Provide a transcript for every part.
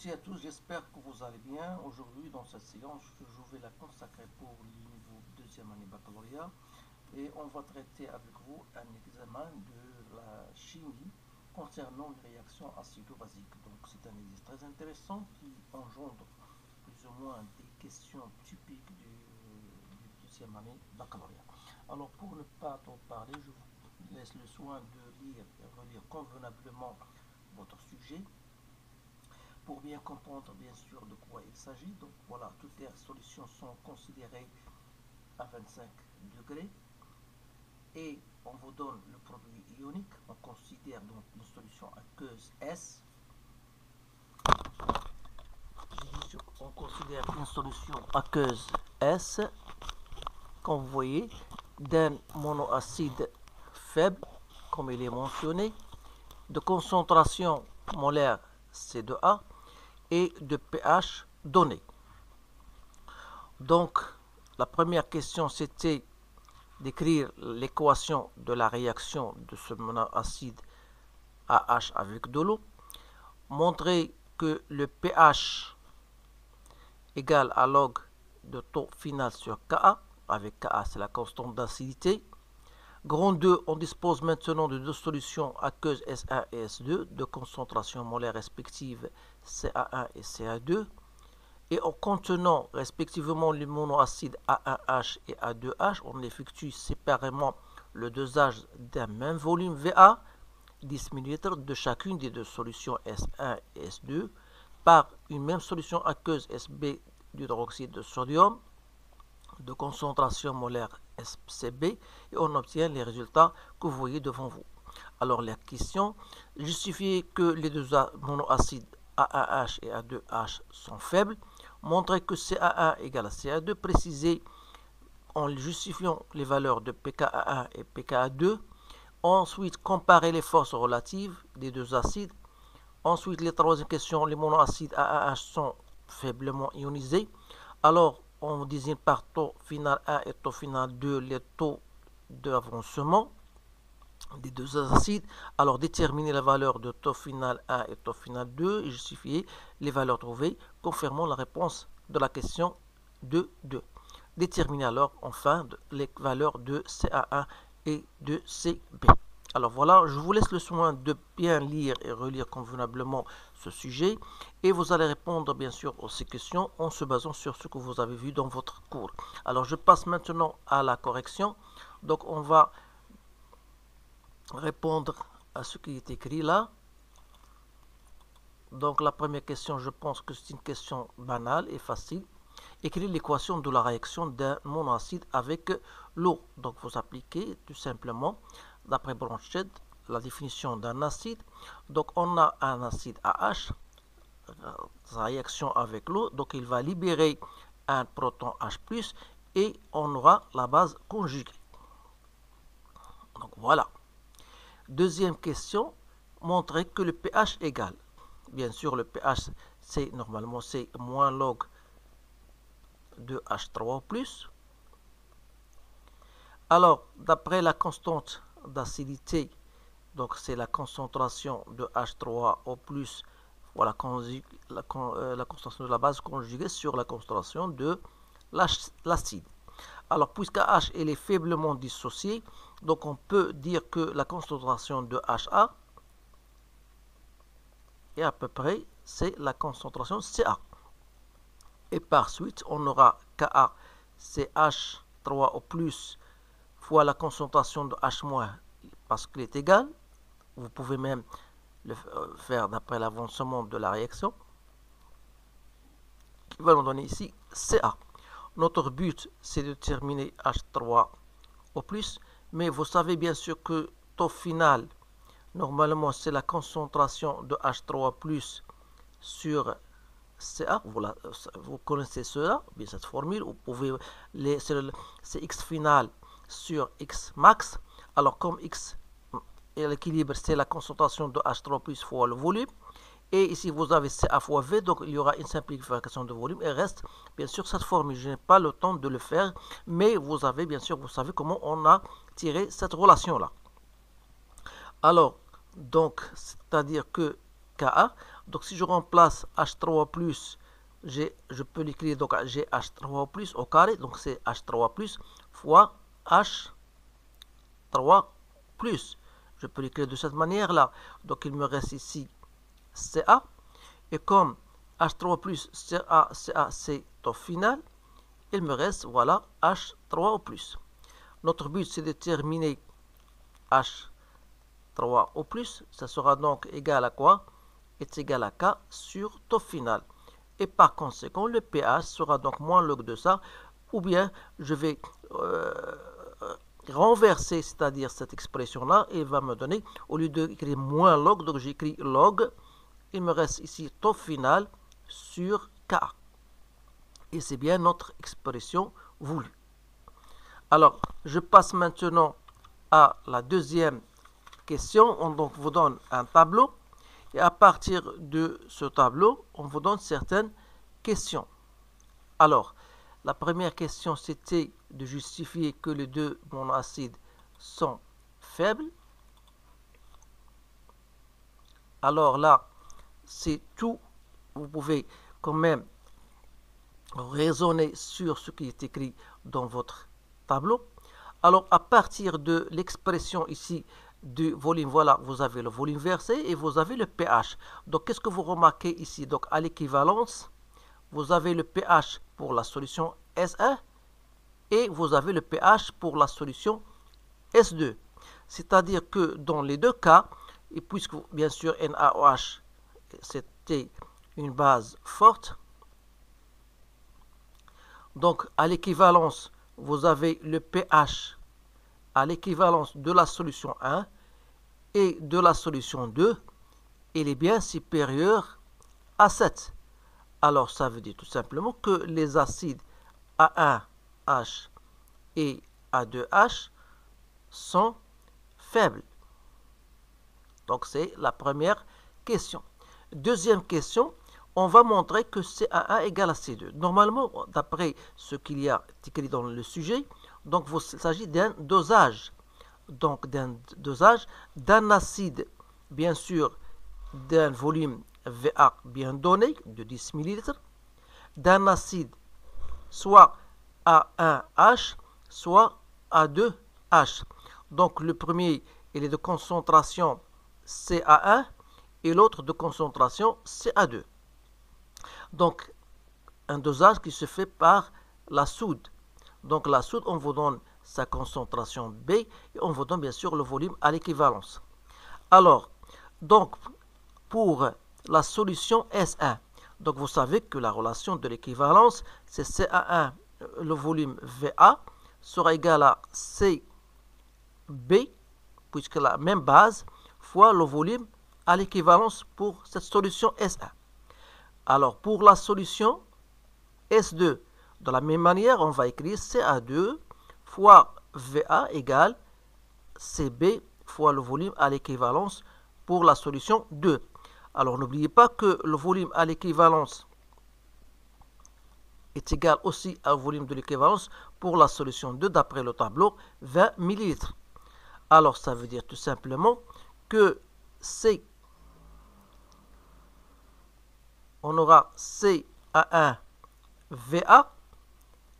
toutes et à tous, j'espère que vous allez bien. Aujourd'hui, dans cette séance, je vais la consacrer pour le niveau deuxième année baccalauréat et on va traiter avec vous un examen de la chimie concernant les réactions acido-basiques. Donc, c'est un exercice très intéressant qui engendre plus ou moins des questions typiques du deuxième année baccalauréat. Alors, pour ne pas trop parler, je vous laisse le soin de lire et relire convenablement votre sujet pour bien comprendre bien sûr de quoi il s'agit. Donc voilà, toutes les solutions sont considérées à 25 degrés et on vous donne le produit ionique. On considère donc une solution aqueuse S. On considère une solution aqueuse S, comme vous voyez, d'un monoacide faible, comme il est mentionné, de concentration molaire C2A et de pH donné. Donc, la première question, c'était d'écrire l'équation de la réaction de ce monoacide AH avec de l'eau. Montrer que le pH égale à log de taux final sur Ka, avec Ka c'est la constante d'acidité. Grand 2, on dispose maintenant de deux solutions aqueuses S1 et S2 de concentration molaire respective CA1 et CA2 et en contenant respectivement les monoacides A1H et A2H, on effectue séparément le dosage d'un même volume VA, 10 ml de chacune des deux solutions S1 et S2 par une même solution aqueuse SB d'hydroxyde de sodium de concentration molaire SCB et on obtient les résultats que vous voyez devant vous. Alors la question, justifier que les deux monoacides A1H et A2H sont faibles, montrer que CA1 égale à CA2, préciser en justifiant les valeurs de pKa1 et pKa2, ensuite comparer les forces relatives des deux acides, ensuite les troisième question, les monoacides A1H sont faiblement ionisés, alors on désigne par taux final 1 et taux final 2 les taux d'avancement des deux acides. Alors déterminer la valeur de taux final 1 et taux final 2 et justifier les valeurs trouvées, confirmant la réponse de la question 2.2. Déterminer alors enfin les valeurs de CA1 et de CB. Alors voilà, je vous laisse le soin de bien lire et relire convenablement ce sujet et vous allez répondre bien sûr aux ces questions en se basant sur ce que vous avez vu dans votre cours. Alors je passe maintenant à la correction. Donc on va répondre à ce qui est écrit là. Donc la première question, je pense que c'est une question banale et facile. Écrire l'équation de la réaction d'un monoacide avec l'eau. Donc vous appliquez tout simplement d'après Bronsted la définition d'un acide. Donc on a un acide AH, sa réaction avec l'eau, donc il va libérer un proton H+, et on aura la base conjuguée. Donc voilà. Deuxième question, montrer que le pH égale. Bien sûr, le pH, c'est normalement c'est moins log de H3+. Alors, d'après la constante d'acidité, donc c'est la concentration de H3O+, voilà, la concentration de la base conjuguée sur la concentration de l'acide. Alors, puisque H elle est faiblement dissociée, donc on peut dire que la concentration de HA est à peu près, c'est la concentration CA. Et par suite, on aura Ka, c'est H3O+, fois la concentration de H- parce qu'il est égal. Vous pouvez même le faire d'après l'avancement de la réaction, qui va nous donner ici Ca. Notre but, c'est de déterminer H3O+, mais vous savez bien sûr que taux final, normalement, c'est la concentration de H3O+, sur Ca. Vous connaissez cela, bien cette formule. Vous pouvez, c'est X final sur X max. Alors, comme X et l'équilibre, c'est la concentration de H3+ fois le volume. Et ici, vous avez CA fois V, donc il y aura une simplification de volume. Et reste, bien sûr, cette formule. Je n'ai pas le temps de le faire, mais vous avez, bien sûr, vous savez comment on a tiré cette relation-là. Alors, donc, c'est-à-dire que Ka, Donc si je remplace H3+, je peux l'écrire donc GH3+ au carré, donc c'est H3+ fois H3+. Je peux l'écrire de cette manière-là. Donc il me reste ici Ca, et comme H3+, Ca, c'est au final, il me reste, voilà, H3+. Notre but, c'est de terminer H3O+, ça sera donc égal à quoi? Est égal à K sur taux final. Et par conséquent, le pH sera donc moins log de ça, ou bien je vais renverser, c'est-à-dire cette expression-là, et il va me donner, au lieu d'écrire moins log, donc j'écris log, il me reste ici taux final sur K. Et c'est bien notre expression voulue. Alors, je passe maintenant à la deuxième question. On donc vous donne un tableau. Et à partir de ce tableau, on vous donne certaines questions. Alors, la première question, c'était de justifier que les deux monoacides sont faibles. Alors là, c'est tout. Vous pouvez quand même raisonner sur ce qui est écrit dans votre tableau. Alors, à partir de l'expression ici du volume, voilà, vous avez le volume versé et vous avez le pH. Donc, qu'est-ce que vous remarquez ici? Donc, à l'équivalence, vous avez le pH pour la solution S1 et vous avez le pH pour la solution S2. C'est-à-dire que dans les deux cas, et puisque bien sûr NaOH, c'était une base forte, donc à l'équivalence, vous avez le pH à l'équivalence de la solution 1 et de la solution 2, il est bien supérieur à 7. Alors ça veut dire tout simplement que les acides A1H et A2H sont faibles. Donc c'est la première question. Deuxième question, on va montrer que CA1 égale à C2. Normalement, d'après ce qu'il y a écrit dans le sujet, donc il s'agit d'un dosage. Donc d'un dosage d'un acide, bien sûr, d'un volume Va bien donné, de 10 ml, d'un acide soit A1H, soit A2H. Donc le premier, il est de concentration CA1 et l'autre de concentration CA2. Donc, un dosage qui se fait par la soude. Donc, la soude, on vous donne sa concentration B et on vous donne bien sûr le volume à l'équivalence. Alors, donc, pour la solution S1, donc vous savez que la relation de l'équivalence, c'est CA1, le volume VA, sera égal à CB, puisque la même base, fois le volume à l'équivalence pour cette solution S1. Alors, pour la solution S2, de la même manière, on va écrire CA2 fois VA égale CB fois le volume à l'équivalence pour la solution 2. Alors, n'oubliez pas que le volume à l'équivalence est égal aussi au volume de l'équivalence pour la solution 2 d'après le tableau 20 ml. Alors, ça veut dire tout simplement que on aura CA1 VA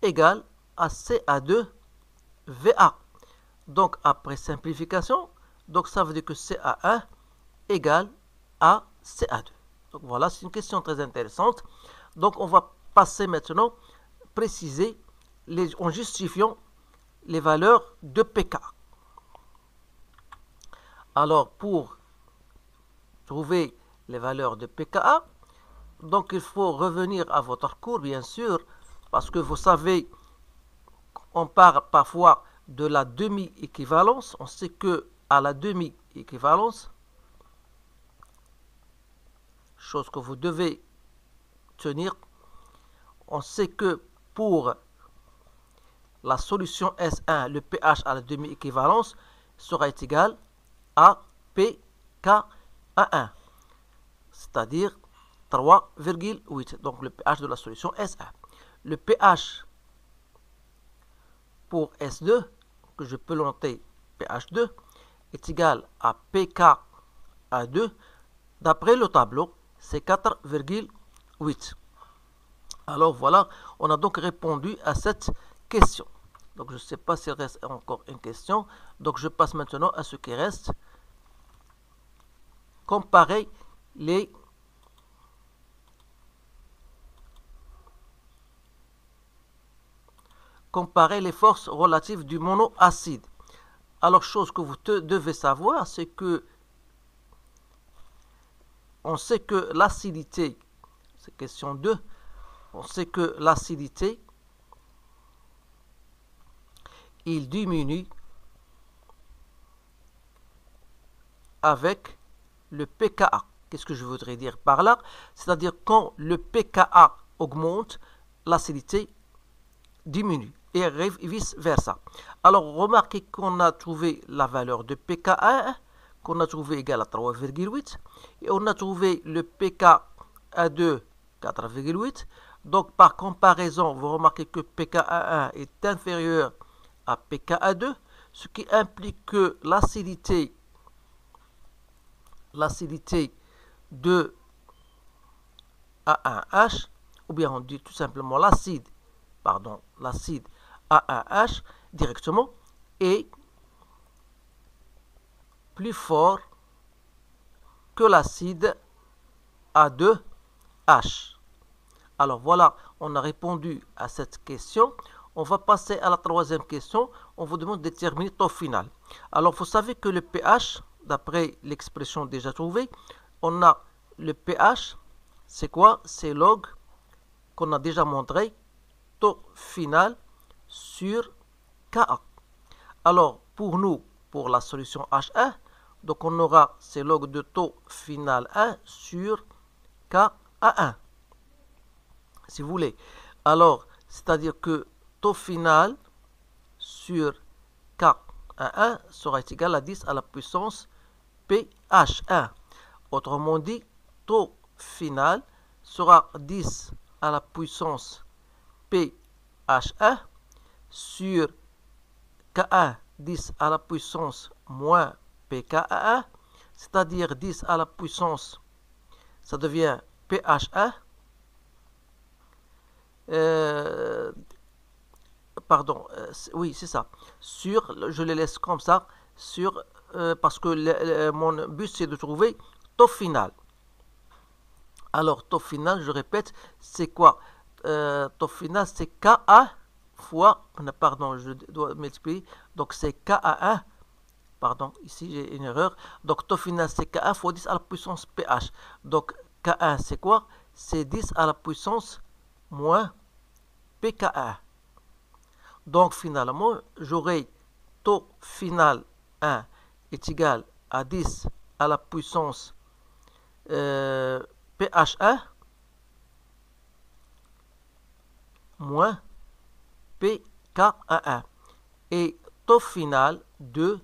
égale à CA2 VA. Donc, après simplification, donc ça veut dire que CA1 égale à CA2. Donc, voilà, c'est une question très intéressante. Donc, on va passer maintenant, préciser, en justifiant les valeurs de pK. Alors, pour trouver les valeurs de pKa, donc il faut revenir à votre cours, bien sûr, parce que vous savez, on parle parfois de la demi-équivalence. On sait que à la demi-équivalence, chose que vous devez tenir, on sait que pour la solution S1, le pH à la demi-équivalence sera égal à pKa1, c'est-à-dire 3,8, donc le pH de la solution S1. Le pH pour S2, que je peux noter pH2, est égal à pKa2 d'après le tableau. c'est 4,8. Alors voilà, on a donc répondu à cette question. Donc je ne sais pas s'il reste encore une question. Donc je passe maintenant à ce qui reste. Comparer les forces relatives du monoacide. Alors, chose que vous devez savoir, c'est que on sait que l'acidité, c'est question 2, on sait que l'acidité, il diminue avec le pKa. Qu'est-ce que je voudrais dire par là? C'est-à-dire quand le pKa augmente, l'acidité diminue et vice-versa. Alors, remarquez qu'on a trouvé la valeur de pKa1, qu'on a trouvé égal à 3,8, et on a trouvé le pKa2, 4,8. Donc, par comparaison, vous remarquez que pKa1 est inférieur à pKa2, ce qui implique que l'acidité de A1H, ou bien on dit tout simplement l'acide A1H directement est plus fort que l'acide A2H. Alors voilà, on a répondu à cette question. On va passer à la troisième question. On vous demande de déterminer taux final. Alors vous savez que le pH, d'après l'expression déjà trouvée, on a le pH, c'est quoi? C'est log qu'on a déjà montré, taux final sur Ka. Alors, pour nous, pour la solution H1, donc on aura ces log de taux final 1 sur Ka1, si vous voulez. Alors, c'est-à-dire que taux final sur K1 sera égal à 10 à la puissance pH1. Autrement dit, taux final sera 10 à la puissance pH1 sur K1, 10 à la puissance moins pK1, c'est-à-dire 10 à la puissance, ça devient pH1, oui, c'est ça, sur, je les laisse comme ça, sur, parce que mon but c'est de trouver taux final. Alors, taux final, je répète, c'est quoi? Taux final, c'est Ka fois, pardon, je dois m'expliquer, donc c'est Ka1, pardon, ici j'ai une erreur, donc taux final c'est Ka1 fois 10 à la puissance pH, donc Ka1 c'est quoi? C'est 10 à la puissance moins pK1. Donc finalement, j'aurai taux final 1 est égal à 10 à la puissance pH1 moins pK1. Et taux final 2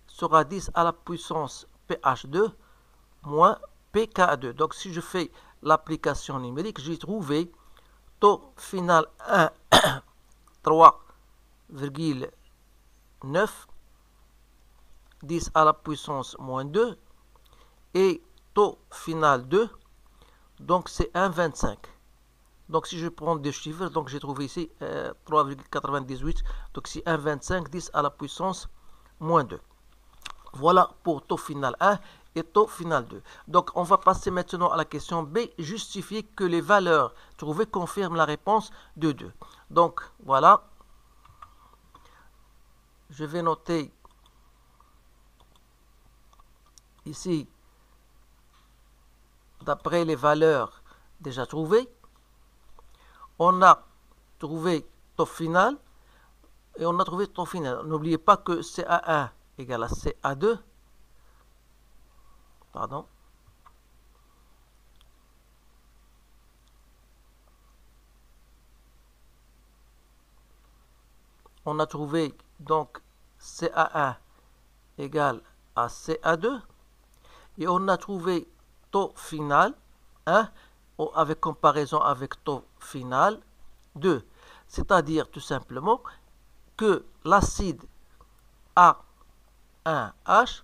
sera 10 à la puissance pH2 moins pK2. Donc si je fais l'application numérique, j'ai trouvé taux final 1, 3,9, 10 à la puissance moins 2, et taux final 2, donc c'est 1,25. Donc si je prends des chiffres, donc j'ai trouvé ici 3,98, donc c'est 1,25, 10 à la puissance moins 2. Voilà pour taux final 1 et taux final 2. Donc on va passer maintenant à la question B, justifier que les valeurs trouvées confirment la réponse de 2. Donc voilà, je vais noter ici, d'après les valeurs déjà trouvées, on a trouvé taux final et on a trouvé taux final. N'oubliez pas que CA1 égale à CA2. Pardon. On a trouvé donc CA1 égale à CA2 et on a trouvé taux final 1 avec comparaison avec taux final 2. C'est-à-dire tout simplement que l'acide A1H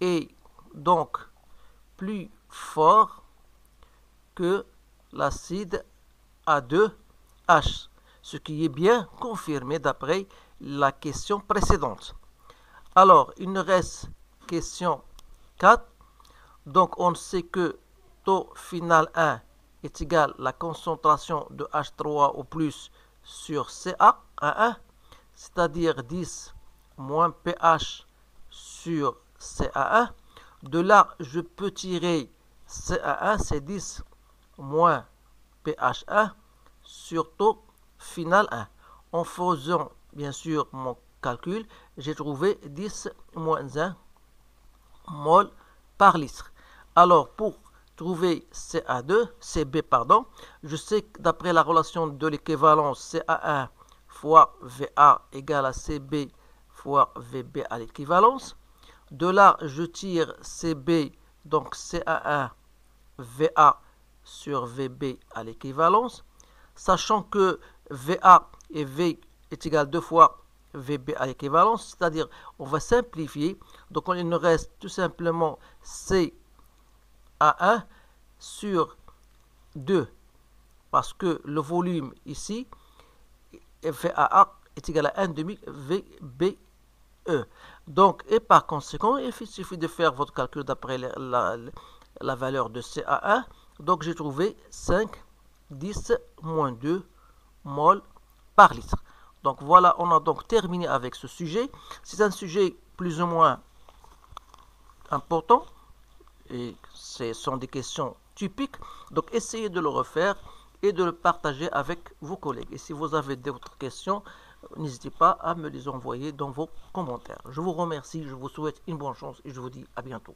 est donc plus fort que l'acide A2H, ce qui est bien confirmé d'après la question précédente. Alors, il nous reste question 4. Donc, on sait que taux final 1 est égal à la concentration de H3 au plus sur CA1, c'est-à-dire 10 moins pH sur CA1. De là, je peux tirer CA1, c'est 10 moins pH1 sur taux final 1. En faisant, bien sûr, mon calcul, j'ai trouvé 10 moins 1 mol par litre. Alors, pour trouver CB, je sais que d'après la relation de l'équivalence CA1 fois VA égale à CB fois VB à l'équivalence. De là, je tire CB, donc CA1 VA sur VB à l'équivalence, sachant que VA et V est égal à 2 fois VB à l'équivalence, c'est-à-dire on va simplifier, donc il nous reste tout simplement CA1 sur 2, parce que le volume ici, VAA est égal à 1 demi VBE. Donc, et par conséquent, il suffit de faire votre calcul d'après la valeur de CA1. Donc, j'ai trouvé 5, 10, moins 2 mol par litre. Donc, voilà, on a donc terminé avec ce sujet. C'est un sujet plus ou moins important et ce sont des questions typiques. Donc, essayez de le refaire et de le partager avec vos collègues. Et si vous avez d'autres questions, n'hésitez pas à me les envoyer dans vos commentaires. Je vous remercie, je vous souhaite une bonne chance et je vous dis à bientôt.